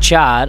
4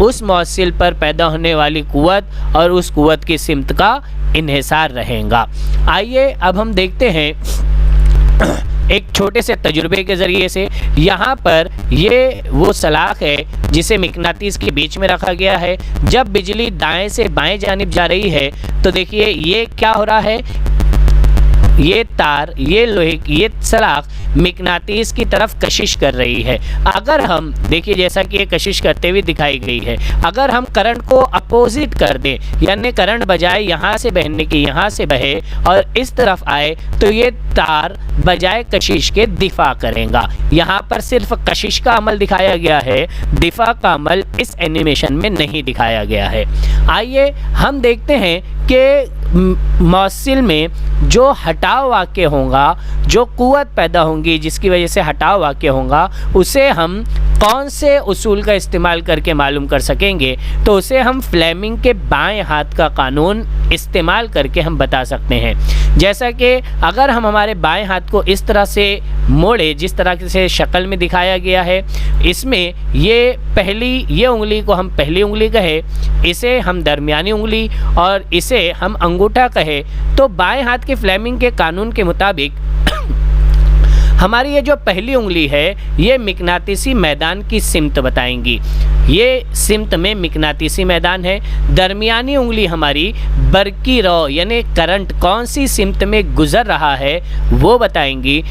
उस मौसिल पर पैदा होने वाली कुव्वत और उस कुव्वत की सिमत का इन्हिसार रहेगा। आइए अब हम देखते हैं एक छोटे से तजुर्बे के ज़रिए से। यहाँ पर ये वो सलाख है जिसे मिकनातीस के बीच में रखा गया है। जब बिजली दाएं से बाएं जानिब जा रही है तो देखिए ये क्या हो रहा है, ये तार, ये लोहे की ये सलाख मिकनातीस की तरफ कशिश कर रही है। अगर हम देखिए जैसा कि ये कशिश करते हुए दिखाई गई है, अगर हम करंट को अपोजिट कर दें, यानी करंट बजाय यहाँ से बहने की यहाँ से बहे और इस तरफ आए, तो ये तार बजाय कशिश के दिफा करेगा। यहाँ पर सिर्फ कशिश का अमल दिखाया गया है, दिफा का अमल इस एनिमेशन में नहीं दिखाया गया है। आइए हम देखते हैं कि मौसिल में जो हटाव वाक़ होगा, जो कुव्वत पैदा होंगी जिसकी वजह से हटाव वाक़ होगा, उसे हम कौन से उसूल का इस्तेमाल करके मालूम कर सकेंगे, तो उसे हम फ्लेमिंग के बाएं हाथ का कानून इस्तेमाल करके हम बता सकते हैं। जैसा कि अगर हम हमारे बाएं हाथ को इस तरह से मोड़े जिस तरह से शक्ल में दिखाया गया है, इसमें ये उंगली को हम पहली उंगली कहे, इसे हम दरमियानी उंगली और इसे हम अंगूठा कहे, तो बाएं हाथ के फ्लेमिंग के कानून के मुताबिक हमारी ये जो पहली उंगली है ये मिकनातीसी मैदान की सिमत बताएंगी। ये सिमत में मिकनातीसी मैदान है। दरमियानी उंगली हमारी बरकी रौ यानी करंट कौन सी सिमत में गुजर रहा है वो बताएंगी।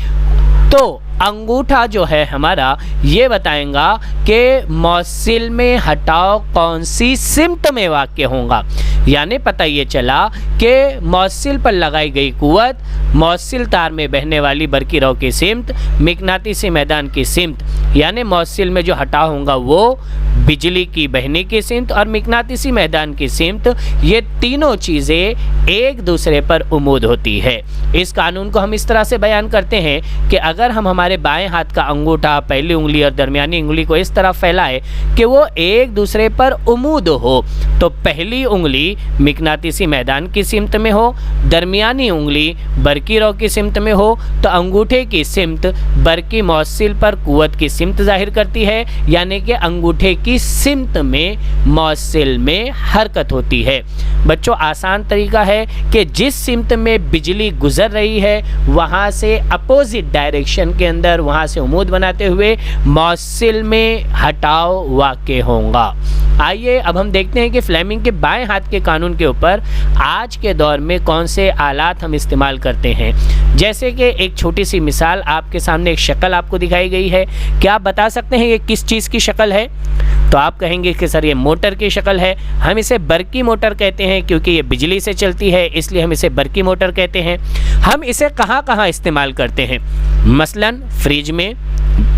तो अंगूठा जो है हमारा ये बताएगा कि मौसिल में हटाव कौन सी सिमत में वाक़ होगा। यानी पता ये चला कि मौसिल पर लगाई गई कुव्वत, मौसिल तार में बहने वाली बरकी रौ की सिमत, मिकनातीसी मैदान की सिमत, यानी मौसिल में जो हटाव होगा वो बिजली की बहने की सिमत और मिकनातीसी मैदान की सिमत, ये तीनों चीज़ें एक दूसरे पर उमूद होती है। इस कानून को हम इस तरह से बयान करते हैं कि अगर हम हमारे बाएं हाथ का अंगूठा, पहली उंगली और दरमियानी उंगली को इस तरह फैलाए कि वो एक दूसरे पर उमूद हो, तो पहली उंगली मिकनातीसी मैदान की सिमत में हो, दरमियानी उंगली बरकी रौ की सिमत में हो, तो अंगूठे की सिमत बरकी मौसिल पर कुव्वत की सिमत जाहिर करती है, यानी कि अंगूठे की सिमत में मौसिल में हरकत होती है। बच्चों आसान तरीका है कि जिस सिमत में बिजली गुजर रही है वहाँ से अपोजिट डायरेक्शन के अंदर वहाँ से उमूद बनाते हुए मौसिल में हटाव वाक़ होगा। आइए अब हम देखते हैं कि फ्लेमिंग के बाएं हाथ के कानून के ऊपर आज के दौर में कौन से आलात हम इस्तेमाल करते हैं। जैसे कि एक छोटी सी मिसाल आपके सामने, एक शक्ल आपको दिखाई गई है, क्या आप बता सकते हैं ये किस चीज़ की शक्ल है? तो आप कहेंगे कि सर ये मोटर की शक्ल है। हम इसे बरकी मोटर कहते हैं क्योंकि ये बिजली से चलती है, इसलिए हम इसे बरकी मोटर कहते हैं। हम इसे कहाँ कहाँ इस्तेमाल करते हैं? मसलन फ्रिज में,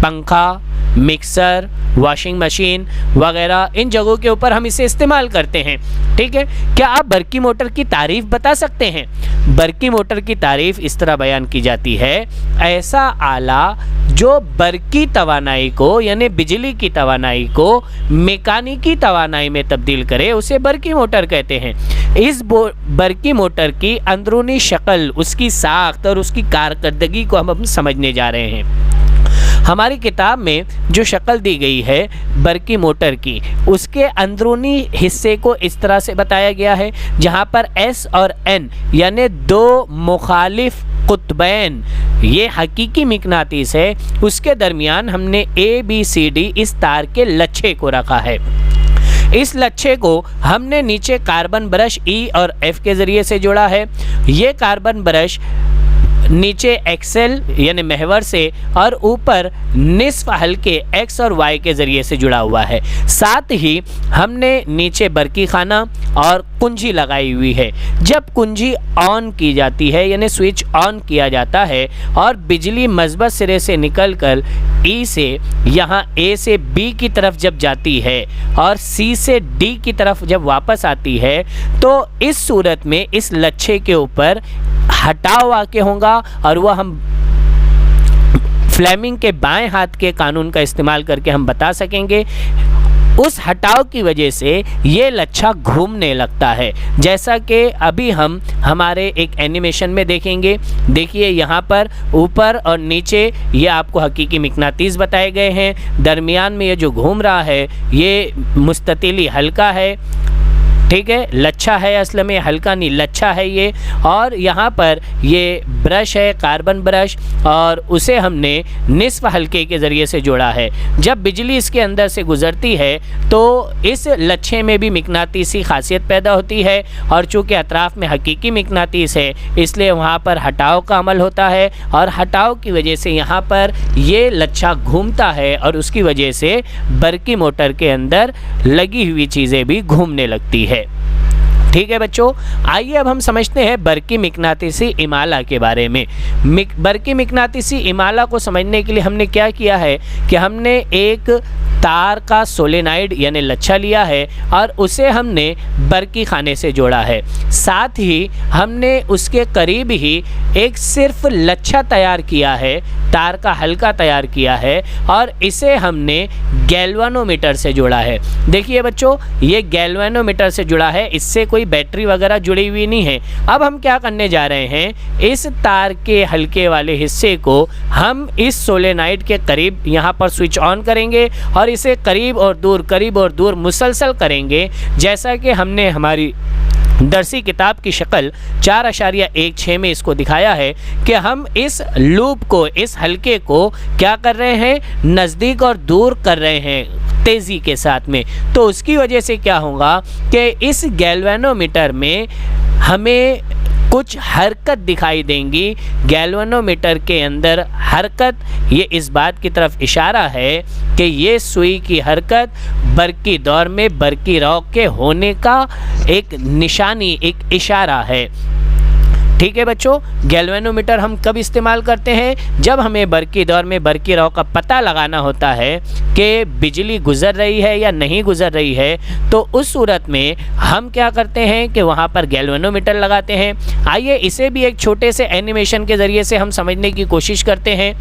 पंखा, मिक्सर, वॉशिंग मशीन वगैरह इन जगहों के ऊपर हम इसे इस्तेमाल करते हैं। ठीक है, क्या आप बरकी मोटर की तारीफ़ बता सकते हैं? बरकी मोटर की तारीफ़ इस तरह बयान की जाती है, ऐसा आला जो बरकी तवानाई को यानी बिजली की तवानाई को मैकेनिकी तवानाई में तब्दील करे उसे बरकी मोटर कहते हैं। इस बरकी मोटर की अंदरूनी शक्ल, उसकी साख्त और उसकी कारकर्दगी को हम समझने जा रहे हैं। हमारी किताब में जो शक्ल दी गई है बरकी मोटर की, उसके अंदरूनी हिस्से को इस तरह से बताया गया है, जहाँ पर एस और एन यानी दो मुखालिफ कुतबैन, ये हकीकी मिकनातीस है, उसके दरमियान हमने ABCD इस तार के लच्छे को रखा है। इस लच्छे को हमने नीचे कार्बन ब्रश E और F के ज़रिए से जोड़ा है। ये कार्बन ब्रश नीचे एक्सेल यानी महवर से और ऊपर निस्फ हल्के X और Y के ज़रिए से जुड़ा हुआ है। साथ ही हमने नीचे बरकी खाना और कुंजी लगाई हुई है। जब कुंजी ऑन की जाती है यानी स्विच ऑन किया जाता है और बिजली मज़बत सिरे से निकलकर E से यहाँ A से B की तरफ जब जाती है और C से D की तरफ जब वापस आती है, तो इस सूरत में इस लच्छे के ऊपर हटाव वाक़ होगा और वह हम फ्लेमिंग के बाएं हाथ के कानून का इस्तेमाल करके हम बता सकेंगे। उस हटाव की वजह से ये लच्छा घूमने लगता है, जैसा कि अभी हम हमारे एक एनिमेशन में देखेंगे। देखिए यहाँ पर ऊपर और नीचे ये आपको हकीकी मिकनातीस बताए गए हैं। दरमियान में ये जो घूम रहा है ये मुस्ततिली हल्का है, ठीक है, लच्छा है, असल में हल्का नहीं लच्छा है ये। और यहाँ पर ये ब्रश है, कार्बन ब्रश, और उसे हमने निस्फ हल्के के ज़रिए से जोड़ा है। जब बिजली इसके अंदर से गुज़रती है तो इस लच्छे में भी मिकनातीसी खासियत पैदा होती है, और चूँकि अतराफ़ में हकीकी मिकनातीस है इसलिए वहाँ पर हटाव का अमल होता है, और हटाव की वजह से यहाँ पर ये लच्छा घूमता है, और उसकी वजह से बरकी मोटर के अंदर लगी हुई चीज़ें भी घूमने लगती है। ठीक है बच्चों, आइए अब हम समझते हैं बरकी मिकनातीसी इमाला के बारे में। बरकी मिकनातीसी इमाला को समझने के लिए हमने क्या किया है कि हमने एक तार का सोलेनाइड यानी लच्छा लिया है और उसे हमने बरकी खाने से जोड़ा है। साथ ही हमने उसके करीब ही एक सिर्फ लच्छा तैयार किया है, तार का हल्का तैयार किया है, और इसे हमने गैल्वानोमीटर से जोड़ा है। देखिए बच्चों, ये गैल्वानोमीटर से जुड़ा है, इससे कोई बैटरी वगैरह जुड़ी हुई नहीं है। अब हम क्या करने जा रहे हैं, इस तार के हल्के वाले हिस्से को हम इस सोलेनाइड के करीब यहाँ पर स्विच ऑन करेंगे और इसे करीब और दूर मुसलसल करेंगे, जैसा कि हमने हमारी दरसी किताब की शक्ल 4.16 में इसको दिखाया है कि हम इस लूप को, इस हल्के को क्या कर रहे हैं, नज़दीक और दूर कर रहे हैं तेज़ी के साथ में। तो उसकी वजह से क्या होगा कि इस गैल्वेनोमीटर में हमें कुछ हरकत दिखाई देंगी। गैल्वेनोमीटर के अंदर हरकत, ये इस बात की तरफ इशारा है कि ये सुई की हरकत बरकी दौर में बरकी रॉक के होने का एक निशानी, एक इशारा है। ठीक है बच्चों, गैल्वेनोमीटर हम कब इस्तेमाल करते हैं, जब हमें बरकी दौर में बरकी रॉक का पता लगाना होता है कि बिजली गुज़र रही है या नहीं गुज़र रही है। तो उस सूरत में हम क्या करते हैं कि वहाँ पर गैल्वेनोमीटर लगाते हैं। आइए इसे भी एक छोटे से एनिमेशन के ज़रिए से हम समझने की कोशिश करते हैं।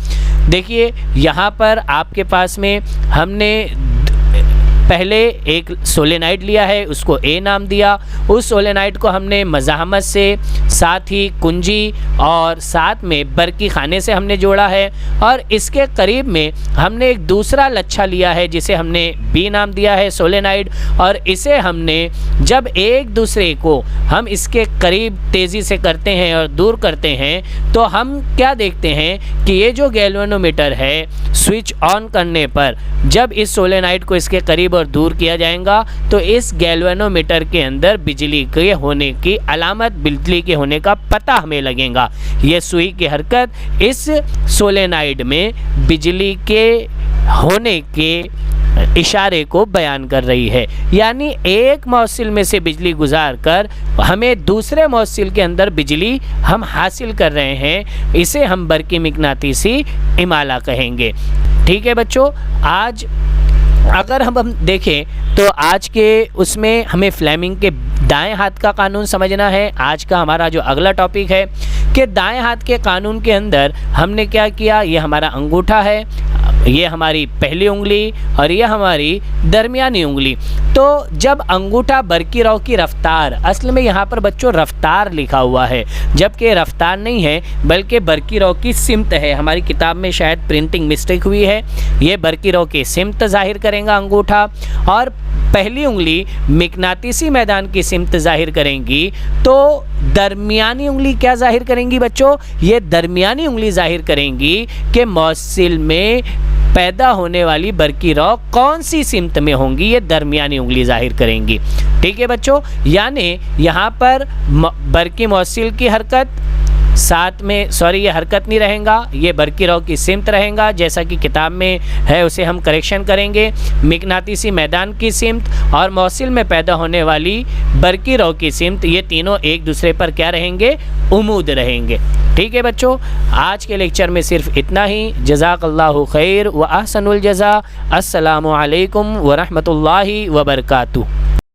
देखिए यहाँ पर आपके पास में हमने पहले एक सोलेनाइड लिया है, उसको ए नाम दिया। उस सोलेनाइड को हमने मज़ाहमत से, साथ ही कुंजी और साथ में बरकी खाने से हमने जोड़ा है, और इसके करीब में हमने एक दूसरा लच्छा लिया है जिसे हमने बी नाम दिया है सोलेनाइड, और इसे हमने जब एक दूसरे को हम इसके करीब तेज़ी से करते हैं और दूर करते हैं तो हम क्या देखते हैं कि ये जो गैल्वेनोमीटर है, स्विच ऑन करने पर जब इस सोलेनाइड को इसके करीब और दूर किया जाएगा तो इस गैल्वेनोमीटर के अंदर बिजली के होने की अलामत, बिजली के होने का पता हमें लगेगा। ये सुई की हरकत इस सोलेनाइड में बिजली के होने के इशारे को बयान कर रही है। यानी एक मौसिल में से बिजली गुजार कर हमें दूसरे मौसिल के अंदर बिजली हम हासिल कर रहे हैं, इसे हम बरकी मिकनातीसी इमाला कहेंगे। ठीक है बच्चों, आज अगर हम देखें तो आज के उसमें हमें फ्लेमिंग के दाएं हाथ का कानून समझना है। आज का हमारा जो अगला टॉपिक है कि दाएं हाथ के कानून के अंदर हमने क्या किया, ये हमारा अंगूठा है, ये हमारी पहली उंगली और ये हमारी दरमियानी उंगली। तो जब अंगूठा बरकी रॉक की रफ्तार, असल में यहाँ पर बच्चों रफ्तार लिखा हुआ है, जबकि रफ्तार नहीं है बल्कि बरकी रॉक की सिमत है। हमारी किताब में शायद प्रिंटिंग मिस्टेक हुई है। ये बरकी रॉक की सिमत ज़ाहिर करेगा अंगूठा, और पहली उंगली मिकनातीसी मैदान की सिमत ज़ाहिर करेंगी। तो दरमियानी उंगली क्या ज़ाहिर करेंगी बच्चों, ये दरमियानी उंगली ज़ाहिर करेंगी कि मौसिल में पैदा होने वाली बरकी रॉक कौन सी सिमत में होंगी, ये दरमियानी उंगली ज़ाहिर करेंगी। ठीक है बच्चों, यानी यहाँ पर बरकी मौसिल की हरकत साथ में, सॉरी ये हरकत नहीं रहेगा, ये बरकी रॉक की सिमत रहेगा, जैसा कि किताब में है उसे हम करेक्शन करेंगे। मिकनातीसी मैदान की सिमत और मौसिल में पैदा होने वाली बरकी रॉक की सिमत, ये तीनों एक दूसरे पर क्या रहेंगे, उमूद रहेंगे। ठीक है बच्चों, आज के लेक्चर में सिर्फ इतना ही। जज़ाकल्लाहु खैर व अहसनुल जज़ा। अस्सलामु अलैकुम व रहमतुल्लाहि व बरकातुहू।